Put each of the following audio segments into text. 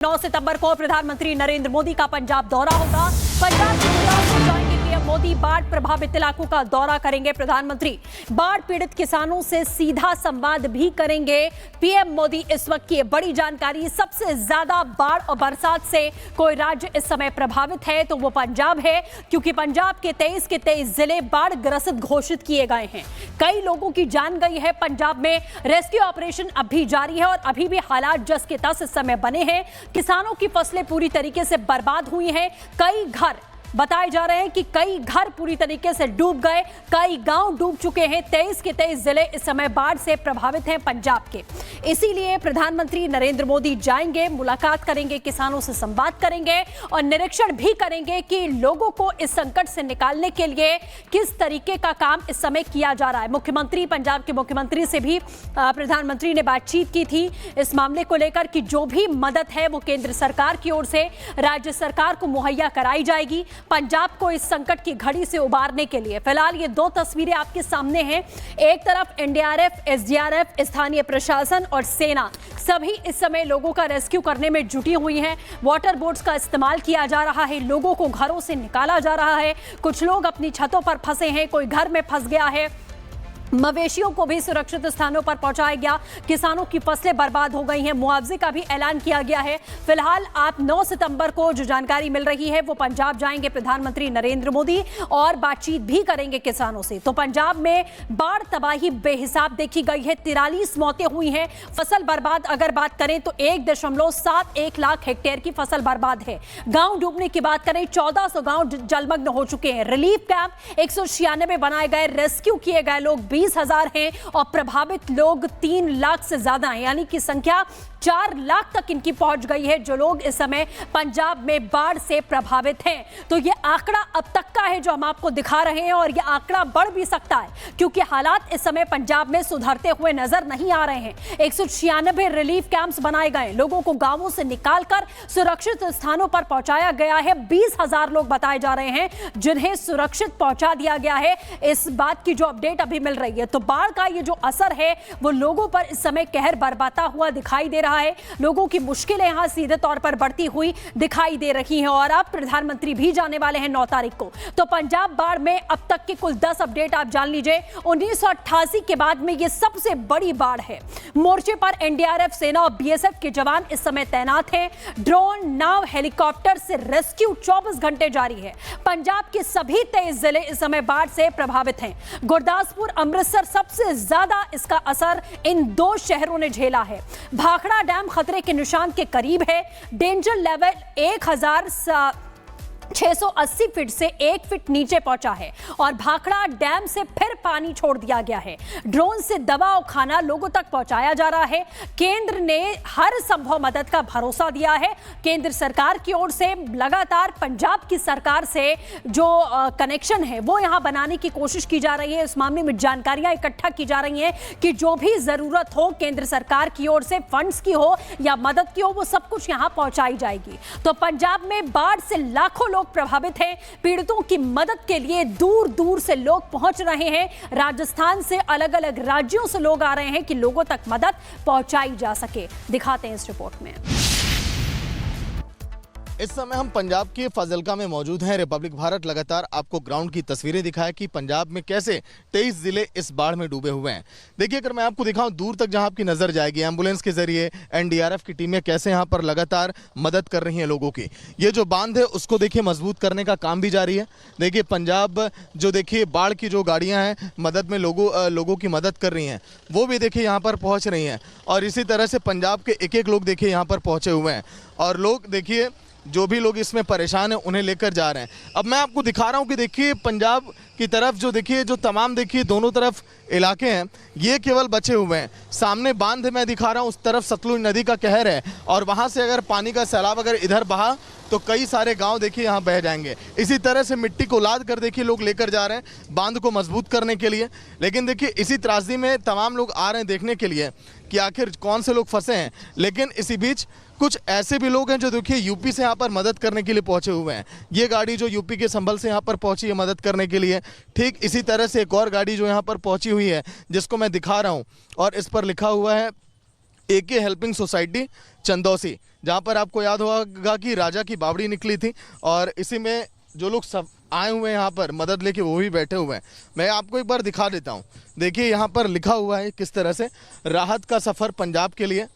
9 सितंबर को प्रधानमंत्री नरेंद्र मोदी का पंजाब दौरा होगा। पंजाब के गुरुग्राम को जाएंगे पीएम मोदी। बाढ़ प्रभावित इलाकों का दौरा करेंगे प्रधानमंत्री। बाढ़ पीड़ित किसानों से सीधा संवाद भी करेंगे पीएम मोदी। इस वक्त की बड़ी जानकारी, सबसे ज्यादा बाढ़ और बरसात से कोई राज्य इस समय प्रभावित है तो वो पंजाब है, क्योंकि पंजाब के 23 के 23 जिले बाढ़ ग्रसित घोषित किए गए हैं। कई लोगों की जान गई है। पंजाब में रेस्क्यू ऑपरेशन अब भी जारी है और अभी भी हालात जस के तस इस समय बने हैं। किसानों की फसलें पूरी तरीके से बर्बाद हुई हैं। कई घर बताए जा रहे हैं कि कई घर पूरी तरीके से डूब गए, कई गांव डूब चुके हैं। 23 के 23 जिले इस समय बाढ़ से प्रभावित हैं पंजाब के। इसीलिए प्रधानमंत्री नरेंद्र मोदी जाएंगे, मुलाकात करेंगे, किसानों से संवाद करेंगे और निरीक्षण भी करेंगे कि लोगों को इस संकट से निकालने के लिए किस तरीके का काम इस समय किया जा रहा है। मुख्यमंत्री, पंजाब के मुख्यमंत्री से भी प्रधानमंत्री ने बातचीत की थी इस मामले को लेकर कि जो भी मदद है वो केंद्र सरकार की ओर से राज्य सरकार को मुहैया कराई जाएगी पंजाब को इस संकट की घड़ी से उबारने के लिए। फिलहाल ये दो तस्वीरें आपके सामने हैं। एक तरफ एनडीआरएफ, एसडीआरएफ, स्थानीय प्रशासन और सेना सभी इस समय लोगों का रेस्क्यू करने में जुटी हुई हैं। वाटर बोट्स का इस्तेमाल किया जा रहा है, लोगों को घरों से निकाला जा रहा है। कुछ लोग अपनी छतों पर फंसे हैं, कोई घर में फंस गया है। मवेशियों को भी सुरक्षित स्थानों पर पहुंचाया गया। किसानों की फसलें बर्बाद हो गई हैं। मुआवजे का भी ऐलान किया गया है। फिलहाल आप 9 सितंबर को जो जानकारी मिल रही है वो पंजाब जाएंगे प्रधानमंत्री नरेंद्र मोदी और बातचीत भी करेंगे किसानों से। तो पंजाब में बाढ़ तबाही बेहिसाब देखी गई है। 43 मौतें हुई हैं। फसल बर्बाद अगर बात करें तो 1.71 लाख हेक्टेयर की फसल बर्बाद है। गांव डूबने की बात करें, 1400 गांव जलमग्न हो चुके हैं। रिलीफ कैंप 196 बनाए गए, रेस्क्यू किए गए लोग 20,000 हैं और प्रभावित लोग 3 लाख से ज्यादा हैं, यानी कि संख्या 4 लाख तक इनकी पहुंच गई है जो लोग इस समय पंजाब में बाढ़ से प्रभावित हैं। तो ये आंकड़ा अब तक का है जो हम आपको दिखा रहे हैं और ये आंकड़ा बढ़ भी सकता है, क्योंकि हालात इस समय पंजाब में सुधरते हुए नजर नहीं आ रहे हैं। 196 रिलीफ कैंप्स बनाए गए, लोगों को गांवों से निकालकर सुरक्षित स्थानों पर पहुंचाया गया है। 20,000 लोग बताए जा रहे हैं जिन्हें सुरक्षित पहुंचा दिया गया है। इस बात की जो अपडेट अभी मिल रही है, तो बाढ़ का ये जो असर है वो लोगों पर इस समय कहर बरपाता हुआ दिखाई दे रहा है। लोगों की मुश्किलें यहां सीधे तौर पर बढ़ती हुई दिखाई दे रही हैं और अब प्रधानमंत्री भी जाने वाले हैं 9 तारीख को। तो पंजाब बाढ़ में अब तक के कुल 10 अपडेट आप जान लीजिए। 1988 के बाद में यह सबसे बड़ी बाढ़ है। मोर्चे पर एनडीआरएफ, सेना और बीएसएफ के जवान इस समय तैनात हैं। ड्रोन, नाव, हेलीकॉप्टर से रेस्क्यू 24 घंटे जारी है। पंजाब के सभी 23 जिले इस समय बाढ़ से प्रभावित हैं। गुरदासपुर, अमृतसर सबसे ज्यादा इसका असर इन 2 शहरों ने झेला है। भाखड़ा डैम खतरे के निशान के करीब है। डेंजर लेवल 1680 फीट से 1 फीट नीचे पहुंचा है और भाखड़ा डैम से फिर पानी छोड़ दिया गया है। ड्रोन से दवा और खाना लोगों तक पहुंचाया जा रहा है। केंद्र ने हर संभव मदद का भरोसा दिया है। केंद्र सरकार की ओर से लगातार पंजाब की सरकार से जो कनेक्शन है वो यहां बनाने की कोशिश की जा रही है। इस मामले में जानकारियां इकट्ठा की जा रही हैं कि जो भी जरूरत हो केंद्र सरकार की ओर से, फंड्स की हो या मदद की हो, वो सब कुछ यहां पहुंचाई जाएगी। तो पंजाब में बाढ़ से लाखों लोग प्रभावित हैं। पीड़ितों की मदद के लिए दूर दूर से लोग पहुंच रहे हैं। राजस्थान से, अलग अलग राज्यों से लोग आ रहे हैं कि लोगों तक मदद पहुंचाई जा सके। दिखाते हैं इस रिपोर्ट में। इस समय हम पंजाब के फाजिल्का में मौजूद हैं। रिपब्लिक भारत लगातार आपको ग्राउंड की तस्वीरें दिखाए कि पंजाब में कैसे 23 जिले इस बाढ़ में डूबे हुए हैं। देखिए, अगर मैं आपको दिखाऊं दूर तक जहां आपकी नजर जाएगी, एम्बुलेंस के जरिए एनडीआरएफ की टीमें कैसे यहां पर लगातार मदद कर रही हैं लोगों की। ये जो बांध है उसको देखिए मजबूत करने का काम भी जारी है। देखिए, पंजाब जो देखिए बाढ़ की जो गाड़ियाँ हैं मदद में लोगों की मदद कर रही हैं, वो भी देखिए यहाँ पर पहुँच रही हैं। और इसी तरह से पंजाब के एक एक लोग देखिए यहाँ पर पहुँचे हुए हैं और लोग देखिए जो भी लोग इसमें परेशान हैं उन्हें लेकर जा रहे हैं। अब मैं आपको दिखा रहा हूं कि देखिए पंजाब की तरफ जो देखिए जो तमाम देखिए दोनों तरफ इलाके हैं ये केवल बचे हुए हैं। सामने बांध मैं दिखा रहा हूं, उस तरफ सतलुज नदी का कहर है और वहां से अगर पानी का सैलाब अगर इधर बहा तो कई सारे गांव देखिए यहाँ बह जाएंगे। इसी तरह से मिट्टी को लाद कर देखिए लोग लेकर जा रहे हैं बांध को मजबूत करने के लिए। लेकिन देखिए इसी त्रासदी में तमाम लोग आ रहे हैं देखने के लिए कि आखिर कौन से लोग फंसे हैं। लेकिन इसी बीच कुछ ऐसे भी लोग हैं जो देखिए यूपी से यहाँ पर मदद करने के लिए पहुँचे हुए हैं। ये गाड़ी जो यूपी के संभल से यहाँ पर पहुँची है मदद करने के लिए, ठीक इसी तरह से एक और गाड़ी जो यहाँ पर पहुँची हुई है जिसको मैं दिखा रहा हूँ और इस पर लिखा हुआ है एके हेल्पिंग सोसाइटी चंदौसी, जहां पर आपको याद होगा कि राजा की बावड़ी निकली थी और इसी में जो लोग सब आए हुए हैं यहाँ पर मदद लेके वो भी बैठे हुए हैं। मैं आपको एक बार दिखा देता हूँ। देखिए यहाँ पर लिखा हुआ है किस तरह से, राहत का सफ़र पंजाब के लिए।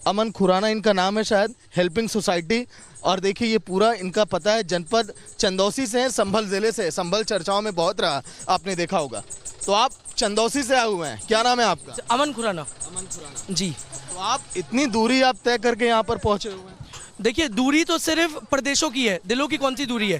अमन खुराना इनका नाम है शायद, हेल्पिंग सोसाइटी। और देखिए ये पूरा इनका पता है, जनपद चंदौसी से है, संभल ज़िले से। संभल चर्चाओं में बहुत रहा, आपने देखा होगा। तो आप चंदौसी से आए हुए हैं, क्या नाम है आपका? अमन खुराना। अमन खुराना जी। तो आप इतनी दूरी आप तय करके यहाँ पर पहुँचे हुए हैं? देखिए दूरी तो सिर्फ प्रदेशों की है, दिलों की कौन सी दूरी है।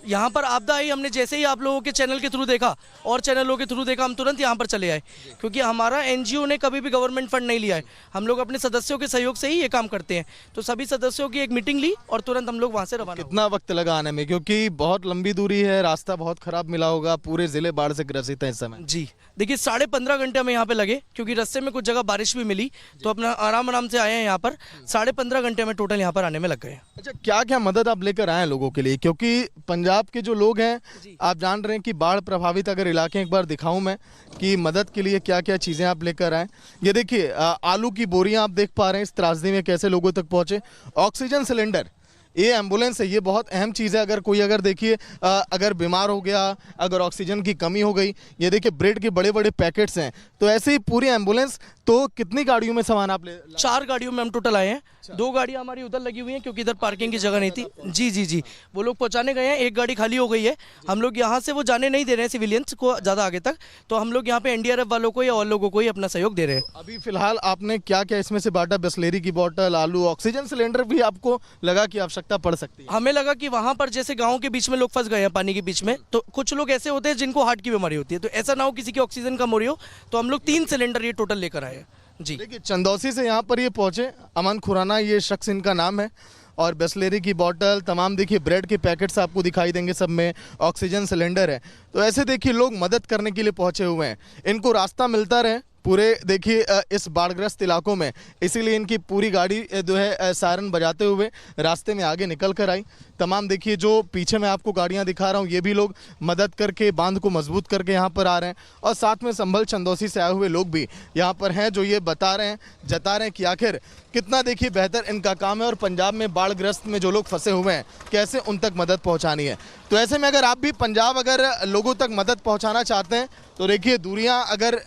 यहाँ पर आपदा आई, हमने जैसे ही आप लोगों के चैनल के थ्रू देखा और चैनलों के थ्रू देखा, हम तुरंत यहाँ पर चले आए, क्योंकि हमारा एनजीओ ने कभी भी गवर्नमेंट फंड नहीं लिया है। हम लोग अपने सदस्यों के सहयोग से ही ये काम करते हैं। तो सभी सदस्यों की एक मीटिंग ली और तुरंत हम लोग वहाँ से रवाना। कितना वक्त लगा आने में, क्योंकि बहुत लंबी दूरी है, रास्ता बहुत खराब मिला होगा, पूरे जिले बाढ़ से ग्रसित है इस समय? जी देखिए 15.5 घंटे हमें यहाँ पे लगे, क्योंकि रास्ते में कुछ जगह बारिश भी मिली, तो अपना आराम आराम से आए हैं यहाँ पर। 15.5 घंटे में टोटल यहाँ पर आने में लग गए। अच्छा, क्या क्या मदद आप लेकर आए हैं लोगों के लिए? क्योंकि पंजाब के जो लोग हैं, आप जान रहे हैं कि बाढ़ प्रभावित अगर इलाके, एक बार दिखाऊं मैं कि मदद के लिए क्या क्या चीज़ें आप लेकर आए। ये देखिए आलू की बोरियां आप देख पा रहे हैं इस त्रासदी में कैसे लोगों तक पहुंचे। ऑक्सीजन सिलेंडर, ये एम्बुलेंस है, ये बहुत अहम चीज़ है। अगर कोई देखिए अगर बीमार हो गया, अगर ऑक्सीजन की कमी हो गई, ये देखिए ब्रेड के बड़े बड़े पैकेट्स हैं। तो ऐसे ही पूरी एम्बुलेंस। तो कितनी गाड़ियों में सामान आप 4 गाड़ियों में हम टोटल आए हैं। 2 गाड़ियां हमारी उधर लगी हुई हैं, क्योंकि इधर पार्किंग की जगह नहीं थी। जी जी जी, वो लोग पहुंचाने गए हैं। एक गाड़ी खाली हो गई है। हम लोग यहाँ से वो जाने नहीं दे रहे हैं सिविलियंस को ज़्यादा आगे तक, तो हम लोग यहाँ पे एनडीआरएफ वालों को या और लोगों को ही अपना सहयोग दे रहे हैं। अभी फिलहाल आपने क्या क्या इसमें से बांटा? बिस्लेरी की बोतल, आलू, ऑक्सीजन सिलेंडर भी आपको लगा कि आवश्यकता पड़ सकती है? हमें लगा कि वहाँ पर जैसे गाँव के बीच में लोग फंस गए हैं पानी के बीच में, तो कुछ लोग ऐसे होते हैं जिनको हार्ट की बीमारी होती है, तो ऐसा ना हो किसी की ऑक्सीजन कम हो रही हो, तो हम लोग 3 सिलेंडर ये टोटल लेकर आए हैं। जी देखिए चंदौसी से यहाँ पर ये पहुँचे, अमन खुराना ये शख्स इनका नाम है। और बिस्लेरी की बोतल, तमाम देखिए ब्रेड के पैकेट्स आपको दिखाई देंगे, सब में ऑक्सीजन सिलेंडर है। तो ऐसे देखिए लोग मदद करने के लिए पहुँचे हुए हैं। इनको रास्ता मिलता रहे पूरे देखिए इस बाढ़ग्रस्त इलाकों में, इसीलिए इनकी पूरी गाड़ी जो है सायरन बजाते हुए रास्ते में आगे निकल कर आई। तमाम देखिए जो पीछे मैं आपको गाड़ियां दिखा रहा हूं, ये भी लोग मदद करके बांध को मजबूत करके यहाँ पर आ रहे हैं। और साथ में संभल चंदौसी से आए हुए लोग भी यहाँ पर हैं, जो ये बता रहे हैं, जता रहे हैं कि आखिर कितना देखिए बेहतर इनका काम है और पंजाब में बाढ़ग्रस्त में जो लोग फंसे हुए हैं कैसे उन तक मदद पहुँचानी है। तो ऐसे में अगर आप भी पंजाब अगर लोगों तक मदद पहुँचाना चाहते हैं, तो देखिए दूरियाँ अगर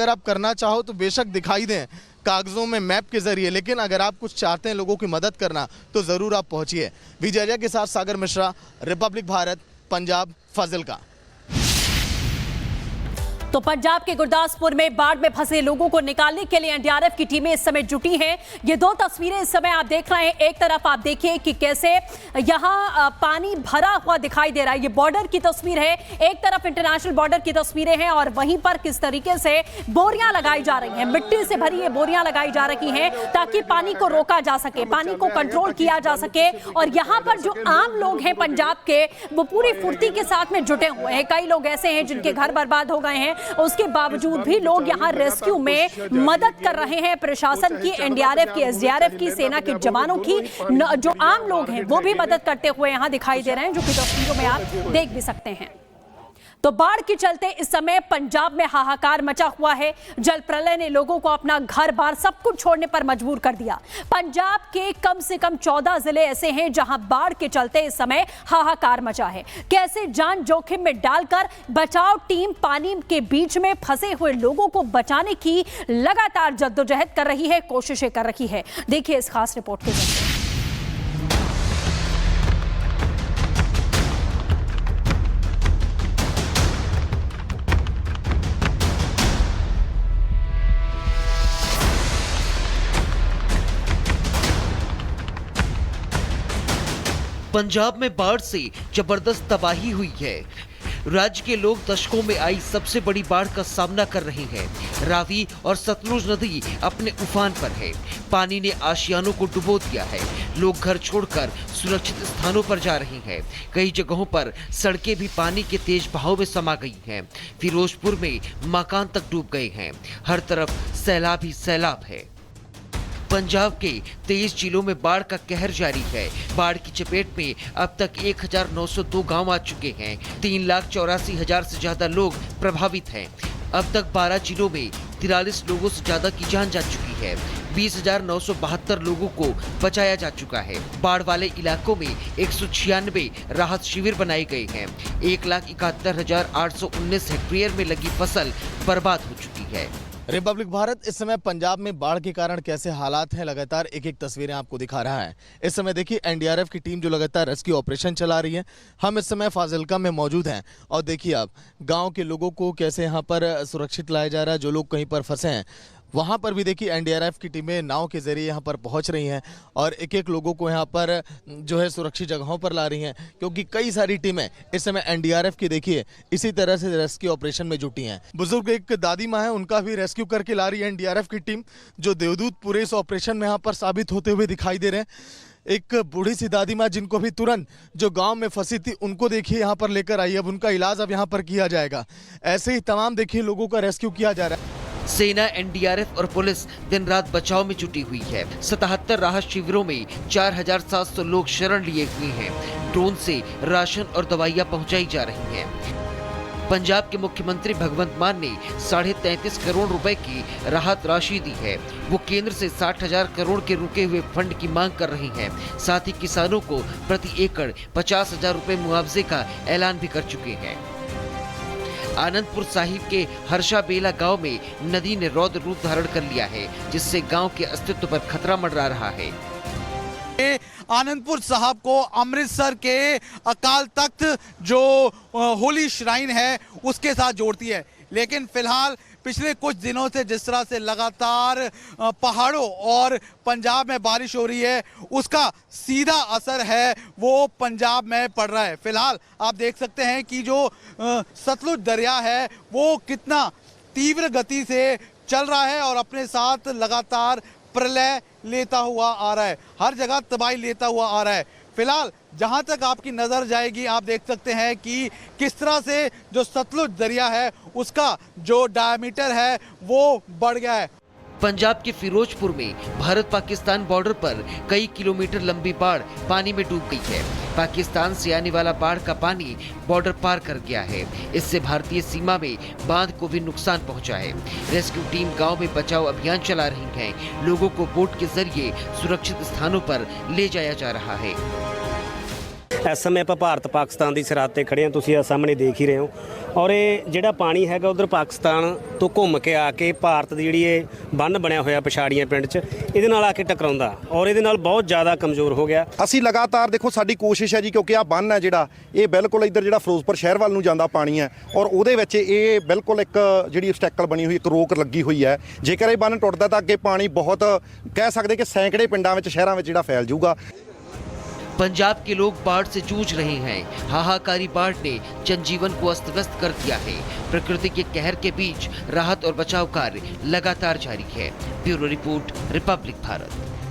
आप करना चाहो तो बेशक दिखाई दें कागजों में मैप के जरिए, लेकिन अगर आप कुछ चाहते हैं लोगों की मदद करना तो ज़रूर आप पहुंचिए। विजय के साथ सागर मिश्रा, रिपब्लिक भारत, पंजाब, फाजिल्का। तो पंजाब के गुरदासपुर में बाढ़ में फंसे लोगों को निकालने के लिए एनडीआरएफ की टीमें इस समय जुटी हैं। ये 2 तस्वीरें इस समय आप देख रहे हैं। एक तरफ आप देखिए कि कैसे यहां पानी भरा हुआ दिखाई दे रहा है, ये बॉर्डर की तस्वीर है। एक तरफ इंटरनेशनल बॉर्डर की तस्वीरें हैं और वहीं पर किस तरीके से बोरियां लगाई जा रही हैं, मिट्टी से भरी ये बोरियां लगाई जा रही हैं ताकि पानी को रोका जा सके, पानी को कंट्रोल किया जा सके। और यहाँ पर जो आम लोग हैं पंजाब के, वो पूरी फुर्ती के साथ में जुटे हुए हैं। कई लोग ऐसे हैं जिनके घर बर्बाद हो गए हैं, उसके बावजूद भी लोग यहां रेस्क्यू में मदद कर रहे हैं। प्रशासन की, एनडीआरएफ की, एसडीआरएफ की, सेना के जवानों की, जो आम लोग हैं वो भी मदद करते हुए यहां दिखाई दे रहे हैं, जो कि तस्वीरों में आप देख भी सकते हैं। तो बाढ़ के चलते इस समय पंजाब में हाहाकार मचा हुआ है। जल प्रलय ने लोगों को अपना घर बार सब कुछ छोड़ने पर मजबूर कर दिया। पंजाब के कम से कम 14 जिले ऐसे हैं जहां बाढ़ के चलते इस समय हाहाकार मचा है। कैसे जान जोखिम में डालकर बचाव टीम पानी के बीच में फंसे हुए लोगों को बचाने की लगातार जद्दोजहद कर रही है, कोशिशें कर रही है। देखिए इस खास रिपोर्ट के जरिए। पंजाब में बाढ़ से जबरदस्त तबाही हुई है। राज्य के लोग दशकों में आई सबसे बड़ी बाढ़ का सामना कर रहे हैं। रावी और सतलुज नदी अपने उफान पर है। पानी ने आशियानों को डुबो दिया है। लोग घर छोड़कर सुरक्षित स्थानों पर जा रहे हैं। कई जगहों पर सड़कें भी पानी के तेज बहाव में समा गई हैं। फिरोजपुर में मकान तक डूब गए हैं। हर तरफ सैलाब ही सैलाब है। पंजाब के 23 जिलों में बाढ़ का कहर जारी है। बाढ़ की चपेट में अब तक 1902 गांव आ चुके हैं। 3,84,000 से ज्यादा लोग प्रभावित हैं। अब तक 12 जिलों में 43 लोगों से ज्यादा की जान जा चुकी है। 20,972 लोगों को बचाया जा चुका है। बाढ़ वाले इलाकों में 196 राहत शिविर बनाए गए हैं। 1,71,819 हेक्टेयर में लगी फसल बर्बाद हो चुकी है। रिपब्लिक भारत इस समय पंजाब में बाढ़ के कारण कैसे हालात हैं, लगातार एक एक तस्वीरें आपको दिखा रहा है। इस समय देखिए एनडीआरएफ की टीम जो लगातार रेस्क्यू ऑपरेशन चला रही है। हम इस समय फाजिलका में मौजूद हैं और देखिए आप गांव के लोगों को कैसे यहां पर सुरक्षित लाया जा रहा है। जो लोग कहीं पर फंसे हैं वहां पर भी देखिए एनडीआरएफ की टीमें नाव के जरिए यहां पर पहुंच रही हैं और एक एक लोगों को यहां पर जो है सुरक्षित जगहों पर ला रही हैं, क्योंकि कई सारी टीमें इस समय एनडीआरएफ की देखिए इसी तरह से रेस्क्यू ऑपरेशन में जुटी हैं। बुजुर्ग एक दादी माँ है, उनका भी रेस्क्यू करके ला रही है एनडीआरएफ की टीम, जो देवदूत पूरे इस ऑपरेशन में यहाँ पर साबित होते हुए दिखाई दे रहे हैं। एक बूढ़ी सी दादी माँ जिनको भी तुरंत जो गांव में फंसी थी उनको देखिए यहाँ पर लेकर आई। अब उनका इलाज अब यहाँ पर किया जाएगा। ऐसे ही तमाम देखिए लोगों का रेस्क्यू किया जा रहा है। सेना, एनडीआरएफ और पुलिस दिन रात बचाव में जुटी हुई है। 77 राहत शिविरों में 4,700 लोग शरण लिए हुए हैं। ड्रोन से राशन और दवाइयां पहुंचाई जा रही हैं। पंजाब के मुख्यमंत्री भगवंत मान ने 33.5 करोड़ रुपए की राहत राशि दी है। वो केंद्र से 60,000 करोड़ के रुके हुए फंड की मांग कर रही हैं। साथ ही किसानों को प्रति एकड़ 50,000 रुपए मुआवजे का ऐलान भी कर चुके हैं। आनंदपुर साहिब के हर्षा बेला गांव में नदी ने रौद्र रूप धारण कर लिया है, जिससे गांव के अस्तित्व पर खतरा मंडरा रहा है। आनंदपुर साहब को अमृतसर के अकाल तख्त जो होली श्राइन है उसके साथ जोड़ती है, लेकिन फिलहाल पिछले कुछ दिनों से जिस तरह से लगातार पहाड़ों और पंजाब में बारिश हो रही है उसका सीधा असर है वो पंजाब में पड़ रहा है। फिलहाल आप देख सकते हैं कि जो सतलुज दरिया है वो कितना तीव्र गति से चल रहा है और अपने साथ लगातार प्रलय लेता हुआ आ रहा है, हर जगह तबाही लेता हुआ आ रहा है। फिलहाल जहां तक आपकी नजर जाएगी आप देख सकते हैं कि किस तरह से जो सतलुज दरिया है उसका जो डायमीटर है वो बढ़ गया है। पंजाब के फिरोजपुर में भारत पाकिस्तान बॉर्डर पर कई किलोमीटर लंबी बाढ़ पानी में डूब गई है। पाकिस्तान से आने वाला बाढ़ का पानी बॉर्डर पार कर गया है। इससे भारतीय सीमा में बांध को भी नुकसान पहुंचा है। रेस्क्यू टीम गांव में बचाव अभियान चला रही है। लोगों को बोट के जरिए सुरक्षित स्थानों पर ले जाया जा रहा है। इस समय ਆਪਾਂ ਭਾਰਤ ਪਾਕਿਸਤਾਨ ਦੀ ਸਰਹੱਦ ਤੇ ਖੜੇ ਹਾਂ, ਤੁਸੀਂ ਆ ਸਾਹਮਣੇ ਦੇਖ ਹੀ ਰਹੇ ਹੋ ਔਰ ਇਹ ਜਿਹੜਾ ਪਾਣੀ ਹੈਗਾ ਉਧਰ ਪਾਕਿਸਤਾਨ ਤੋਂ ਘੁੰਮ ਕੇ ਆ ਕੇ ਭਾਰਤ ਦੀ ਜਿਹੜੀ ਇਹ ਬੰਨ ਬਣਿਆ ਹੋਇਆ ਪਛਾੜੀਆਂ ਪਿੰਡ 'ਚ ਇਹਦੇ ਨਾਲ ਆ ਕੇ ਟਕਰਾਉਂਦਾ ਔਰ ਇਹਦੇ ਨਾਲ ਬਹੁਤ ਜ਼ਿਆਦਾ ਕਮਜ਼ੋਰ ਹੋ ਗਿਆ। ਅਸੀਂ ਲਗਾਤਾਰ ਦੇਖੋ ਸਾਡੀ ਕੋਸ਼ਿਸ਼ ਹੈ ਜੀ, ਕਿਉਂਕਿ ਆ ਬੰਨ ਹੈ ਜਿਹੜਾ ਇਹ ਬਿਲਕੁਲ ਇੱਧਰ ਜਿਹੜਾ ਫਿਰੋਜ਼ਪੁਰ ਸ਼ਹਿਰ ਵੱਲ ਨੂੰ ਜਾਂਦਾ ਪਾਣੀ ਹੈ ਔਰ ਉਹਦੇ ਵਿੱਚ ਇਹ ਬਿਲਕੁਲ ਇੱਕ ਜਿਹੜੀ ਸਟੈਕਲ ਬਣੀ ਹੋਈ ਇੱਕ ਰੋਕ ਲੱਗੀ ਹੋਈ ਹੈ। ਜੇਕਰ ਇਹ ਬੰਨ ਟੁੱਟਦਾ ਤਾਂ ਅੱਗੇ ਪਾਣੀ ਬਹੁਤ ਕਹਿ ਸਕਦੇ ਕਿ ਸੈਂਕੜੇ ਪਿੰਡਾਂ ਵਿੱਚ ਸ਼ਹਿਰਾਂ ਵਿੱਚ ਜਿਹੜਾ ਫੈਲ ਜਾਊਗਾ। पंजाब के लोग बाढ़ से जूझ रहे हैं। हाहाकारी बाढ़ ने जनजीवन को अस्त व्यस्त कर दिया है। प्रकृति के कहर के बीच राहत और बचाव कार्य लगातार जारी है। Bureau report, Republic Bharat.